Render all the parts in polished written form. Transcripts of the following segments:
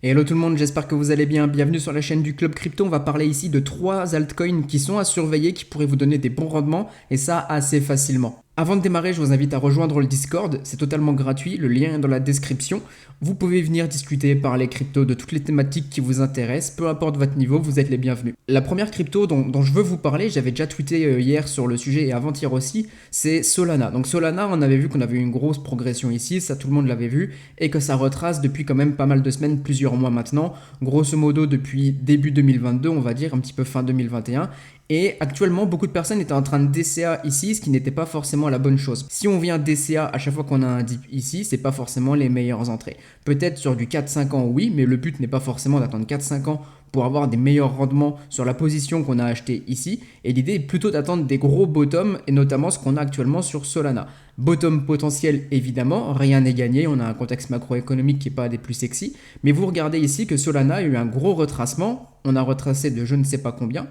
Hello tout le monde, j'espère que vous allez bien. Bienvenue sur la chaîne du Club Crypto. On va parler ici de 3 altcoins qui sont à surveiller, qui pourraient vous donner des bons rendements et ça assez facilement. Avant de démarrer, je vous invite à rejoindre le Discord, c'est totalement gratuit, le lien est dans la description. Vous pouvez venir discuter, parler crypto de toutes les thématiques qui vous intéressent, peu importe votre niveau, vous êtes les bienvenus. La première crypto dont je veux vous parler, j'avais déjà tweeté hier sur le sujet et avant-hier aussi, c'est Solana. Donc Solana, on avait vu qu'on avait eu une grosse progression ici, ça tout le monde l'avait vu, et que ça retrace depuis quand même pas mal de semaines, plusieurs mois maintenant, grosso modo depuis début 2022, on va dire, un petit peu fin 2021. Et actuellement, beaucoup de personnes étaient en train de DCA ici, ce qui n'était pas forcément la bonne chose. Si on vient DCA à chaque fois qu'on a un dip ici, c'est pas forcément les meilleures entrées. Peut-être sur du 4-5 ans, oui, mais le but n'est pas forcément d'attendre 4-5 ans pour avoir des meilleurs rendements sur la position qu'on a acheté ici. Et l'idée est plutôt d'attendre des gros bottoms, et notamment ce qu'on a actuellement sur Solana. Bottom potentiel, évidemment, rien n'est gagné, on a un contexte macroéconomique qui n'est pas des plus sexy. Mais vous regardez ici que Solana a eu un gros retracement, on a retracé de je ne sais pas combien.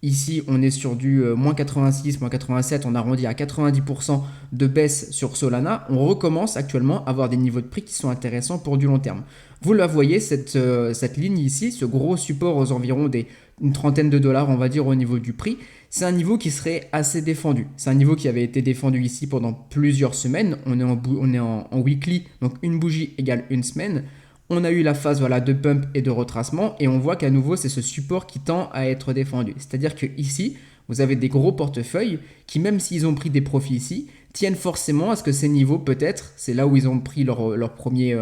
Ici, on est sur du moins 86, moins 87, on arrondit à 90% de baisse sur Solana. On recommence actuellement à avoir des niveaux de prix qui sont intéressants pour du long terme. Vous la voyez, cette ligne ici, ce gros support aux environs une trentaine de dollars, on va dire, au niveau du prix, c'est un niveau qui serait assez défendu. C'est un niveau qui avait été défendu ici pendant plusieurs semaines. On est en weekly, donc une bougie égale une semaine. On a eu la phase de pump et de retracement et on voit qu'à nouveau c'est ce support qui tend à être défendu. C'est-à-dire que ici, vous avez des gros portefeuilles qui, même s'ils ont pris des profits ici, tiennent forcément à ce que ces niveaux, peut-être, c'est là où ils ont pris leurs premiers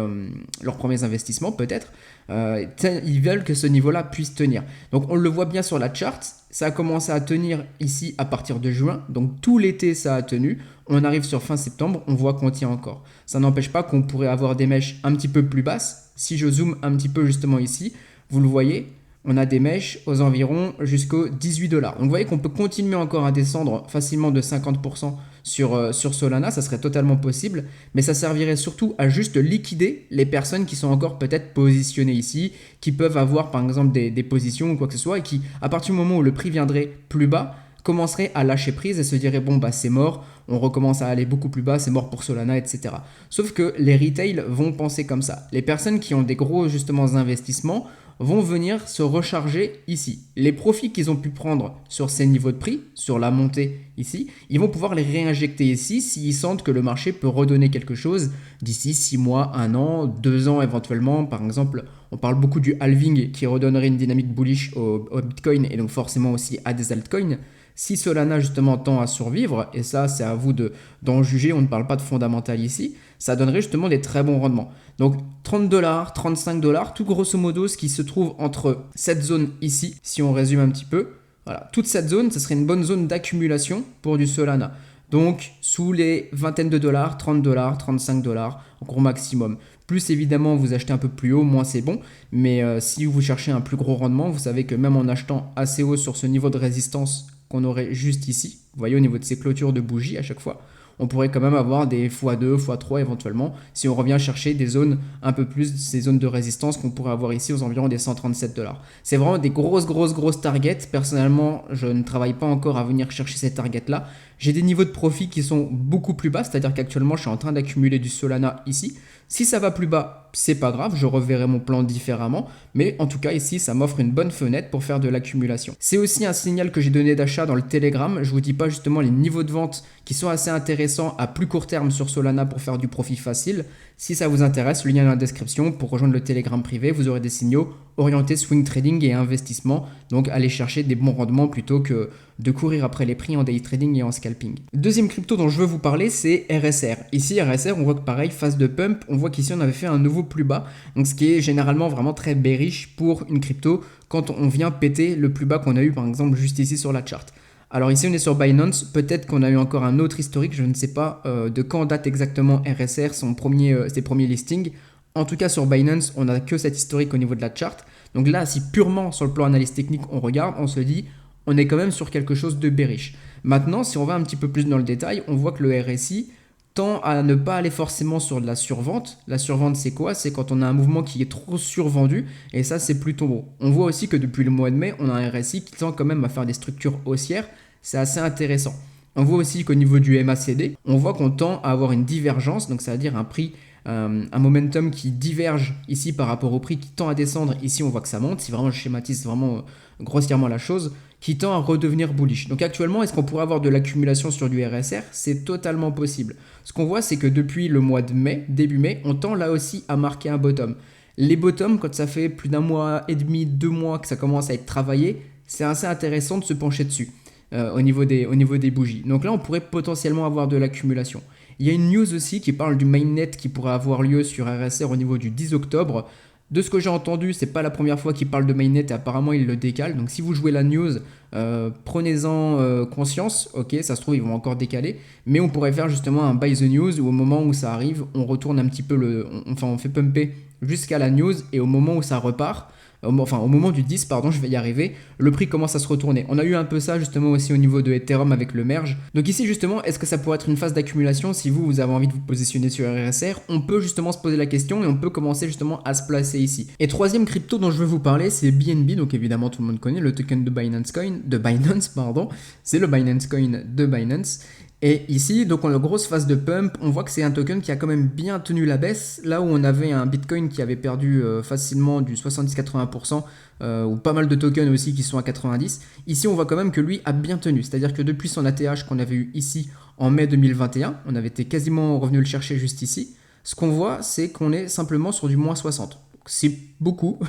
investissements, peut-être, ils veulent que ce niveau-là puisse tenir. Donc on le voit bien sur la chart, ça a commencé à tenir ici à partir de juin, donc tout l'été ça a tenu. On arrive sur fin septembre, on voit qu'on tient encore. Ça n'empêche pas qu'on pourrait avoir des mèches un petit peu plus basses. Si je zoome un petit peu justement ici, vous le voyez, on a des mèches aux environs jusqu'aux 18 dollars. Donc vous voyez qu'on peut continuer encore à descendre facilement de 50% sur Solana, ça serait totalement possible, mais ça servirait surtout à juste liquider les personnes qui sont encore peut-être positionnées ici, qui peuvent avoir par exemple des positions ou quoi que ce soit, et qui, à partir du moment où le prix viendrait plus bas, commencerait à lâcher prise et se dirait bon bah c'est mort, on recommence à aller beaucoup plus bas, c'est mort pour Solana, etc. Sauf que les retail vont penser comme ça. Les personnes qui ont des gros justement investissements vont venir se recharger ici. Les profits qu'ils ont pu prendre sur ces niveaux de prix, sur la montée ici, ils vont pouvoir les réinjecter ici s'ils sentent que le marché peut redonner quelque chose d'ici 6 mois, 1 an, 2 ans éventuellement. Par exemple, on parle beaucoup du halving qui redonnerait une dynamique bullish au Bitcoin et donc forcément aussi à des altcoins. Si Solana justement tend à survivre, et ça c'est à vous d'en juger, on ne parle pas de fondamental ici, ça donnerait justement des très bons rendements. Donc 30 dollars, 35 dollars, tout grosso modo ce qui se trouve entre cette zone ici, si on résume un petit peu, voilà, toute cette zone, ce serait une bonne zone d'accumulation pour du Solana. Donc sous les vingtaines de dollars, 30 dollars, 35 dollars, en gros maximum. Plus évidemment vous achetez un peu plus haut, moins c'est bon. Mais si vous cherchez un plus gros rendement, vous savez que même en achetant assez haut sur ce niveau de résistance qu'on aurait juste ici, vous voyez au niveau de ces clôtures de bougies à chaque fois, on pourrait quand même avoir des x2, x3 éventuellement, si on revient chercher des zones un peu plus, ces zones de résistance qu'on pourrait avoir ici aux environs des 137 dollars. C'est vraiment des grosses targets. Personnellement, je ne travaille pas encore à venir chercher ces targets-là. J'ai des niveaux de profit qui sont beaucoup plus bas, c'est-à-dire qu'actuellement, je suis en train d'accumuler du Solana ici. Si ça va plus bas, c'est pas grave, je reverrai mon plan différemment, mais en tout cas ici ça m'offre une bonne fenêtre pour faire de l'accumulation. C'est aussi un signal que j'ai donné d'achat dans le Telegram, je vous dis pas justement les niveaux de vente qui sont assez intéressants à plus court terme sur Solana pour faire du profit facile. Si ça vous intéresse, le lien est dans la description pour rejoindre le Telegram privé, vous aurez des signaux orientés swing trading et investissement, donc allez chercher des bons rendements plutôt que de courir après les prix en day trading et en scalping. Deuxième crypto dont je veux vous parler, c'est RSR. Ici RSR, on voit que pareil, phase de pump, on voit qu'ici on avait fait un nouveau plus bas, donc ce qui est généralement vraiment très bearish pour une crypto quand on vient péter le plus bas qu'on a eu par exemple juste ici sur la chart. Alors ici on est sur Binance, peut-être qu'on a eu encore un autre historique, je ne sais pas de quand date exactement RSR, ses premiers listings. En tout cas sur Binance, on n'a que cet historique au niveau de la chart. Donc là, si purement sur le plan analyse technique on regarde, on se dit on est quand même sur quelque chose de bearish. Maintenant, si on va un petit peu plus dans le détail, on voit que le RSI tend à ne pas aller forcément sur de la survente. La survente, c'est quoi? C'est quand on a un mouvement qui est trop survendu, et ça, c'est plutôt bon. On voit aussi que depuis le mois de mai, on a un RSI qui tend quand même à faire des structures haussières. C'est assez intéressant. On voit aussi qu'au niveau du MACD, on voit qu'on tend à avoir une divergence, donc c'est-à-dire un prix un momentum qui diverge ici par rapport au prix qui tend à descendre. Ici, on voit que ça monte. Si vraiment je schématise vraiment grossièrement la chose, qui tend à redevenir bullish. Donc actuellement, est-ce qu'on pourrait avoir de l'accumulation sur du RSR? C'est totalement possible. Ce qu'on voit, c'est que depuis le mois de mai, début mai, on tend là aussi à marquer un bottom. Les bottoms, quand ça fait plus d'un mois et demi, 2 mois que ça commence à être travaillé, c'est assez intéressant de se pencher dessus au niveau des bougies. Donc là, on pourrait potentiellement avoir de l'accumulation. Il y a une news aussi qui parle du mainnet qui pourrait avoir lieu sur RSR au niveau du 10 octobre. De ce que j'ai entendu, c'est pas la première fois qu'il parle de mainnet et apparemment il le décale. Donc si vous jouez la news, prenez-en conscience. Ok, ça se trouve ils vont encore décaler, mais on pourrait faire justement un buy the news où au moment où ça arrive, on retourne un petit peu on fait pumper jusqu'à la news et au moment où ça repart. Au moment du 10, pardon, je vais y arriver, le prix commence à se retourner. On a eu un peu ça justement aussi au niveau de Ethereum avec le merge. Donc ici justement, est-ce que ça pourrait être une phase d'accumulation si vous avez envie de vous positionner sur RSR? On peut justement se poser la question et on peut commencer justement à se placer ici. Et troisième crypto dont je veux vous parler, c'est BNB. Donc évidemment tout le monde connaît le token de Binance Coin, c'est le Binance Coin de Binance. Et ici, donc on a une grosse phase de pump, on voit que c'est un token qui a quand même bien tenu la baisse, là où on avait un Bitcoin qui avait perdu facilement du 70-80%, ou pas mal de tokens aussi qui sont à 90%. Ici, on voit quand même que lui a bien tenu, c'est-à-dire que depuis son ATH qu'on avait eu ici en mai 2021, on avait été quasiment revenu le chercher juste ici, ce qu'on voit, c'est qu'on est simplement sur du moins 60. C'est beaucoup,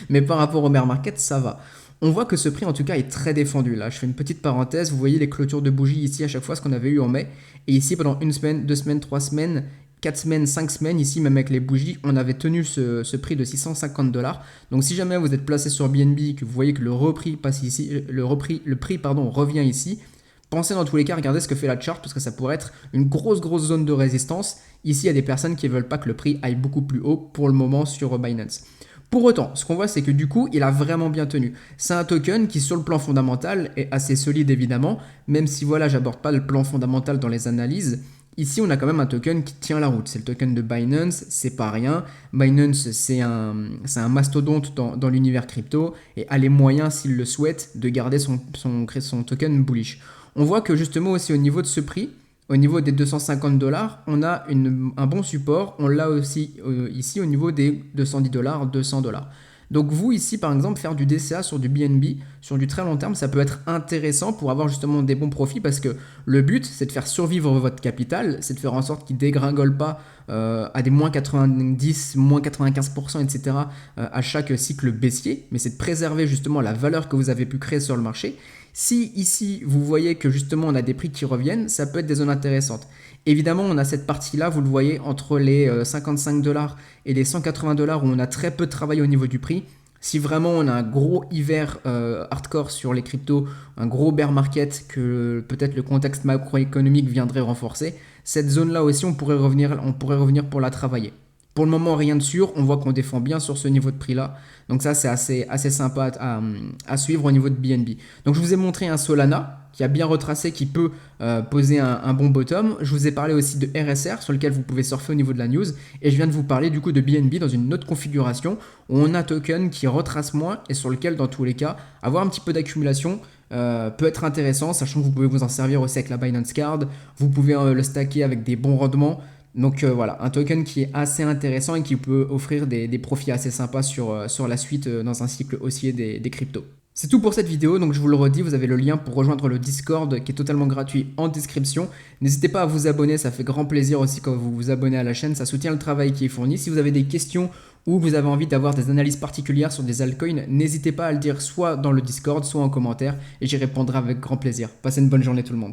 mais par rapport au bear market, ça va. On voit que ce prix en tout cas est très défendu. Là, je fais une petite parenthèse. Vous voyez les clôtures de bougies ici à chaque fois, ce qu'on avait eu en mai. Et ici, pendant 1 semaine, 2 semaines, 3 semaines, 4 semaines, 5 semaines, ici même avec les bougies, on avait tenu ce prix de 650 $. Donc si jamais vous êtes placé sur BNB, que vous voyez que le prix revient ici, pensez dans tous les cas, regardez ce que fait la chart parce que ça pourrait être une grosse zone de résistance. Ici, il y a des personnes qui ne veulent pas que le prix aille beaucoup plus haut pour le moment sur Binance. Pour autant, ce qu'on voit, c'est que du coup, il a vraiment bien tenu. C'est un token qui, sur le plan fondamental, est assez solide évidemment, même si voilà, j'aborde pas le plan fondamental dans les analyses. Ici, on a quand même un token qui tient la route. C'est le token de Binance, c'est pas rien. Binance, c'est un mastodonte dans l'univers crypto et a les moyens, s'il le souhaite, de garder son token bullish. On voit que justement aussi au niveau de ce prix, au niveau des 250 $, on a un bon support. On l'a aussi ici au niveau des 210 $, 200 $. Donc vous ici par exemple faire du DCA sur du BNB, sur du très long terme, ça peut être intéressant pour avoir justement des bons profits parce que le but c'est de faire survivre votre capital, c'est de faire en sorte qu'il ne dégringole pas à des moins 90, moins 95%, etc. À chaque cycle baissier, mais c'est de préserver justement la valeur que vous avez pu créer sur le marché. Si ici vous voyez que justement on a des prix qui reviennent, ça peut être des zones intéressantes. Évidemment, on a cette partie-là, vous le voyez, entre les 55 $ et les 180 $ où on a très peu de travail au niveau du prix. Si vraiment on a un gros hiver hardcore sur les cryptos, un gros bear market que peut-être le contexte macroéconomique viendrait renforcer, cette zone-là aussi, on pourrait revenir pour la travailler. Pour le moment, rien de sûr. On voit qu'on défend bien sur ce niveau de prix-là. Donc ça, c'est assez sympa à suivre au niveau de BNB. Donc je vous ai montré un Solana qui a bien retracé, qui peut poser un bon bottom. Je vous ai parlé aussi de RSR sur lequel vous pouvez surfer au niveau de la news. Et je viens de vous parler du coup de BNB dans une autre configuration où on a un token qui retrace moins et sur lequel, dans tous les cas, avoir un petit peu d'accumulation peut être intéressant, sachant que vous pouvez vous en servir aussi avec la Binance Card. Vous pouvez le stacker avec des bons rendements. Donc voilà, un token qui est assez intéressant et qui peut offrir des profits assez sympas sur la suite dans un cycle haussier des cryptos. C'est tout pour cette vidéo, donc je vous le redis, vous avez le lien pour rejoindre le Discord qui est totalement gratuit en description. N'hésitez pas à vous abonner, ça fait grand plaisir aussi quand vous vous abonnez à la chaîne, ça soutient le travail qui est fourni. Si vous avez des questions ou vous avez envie d'avoir des analyses particulières sur des altcoins, n'hésitez pas à le dire soit dans le Discord, soit en commentaire et j'y répondrai avec grand plaisir. Passez une bonne journée tout le monde.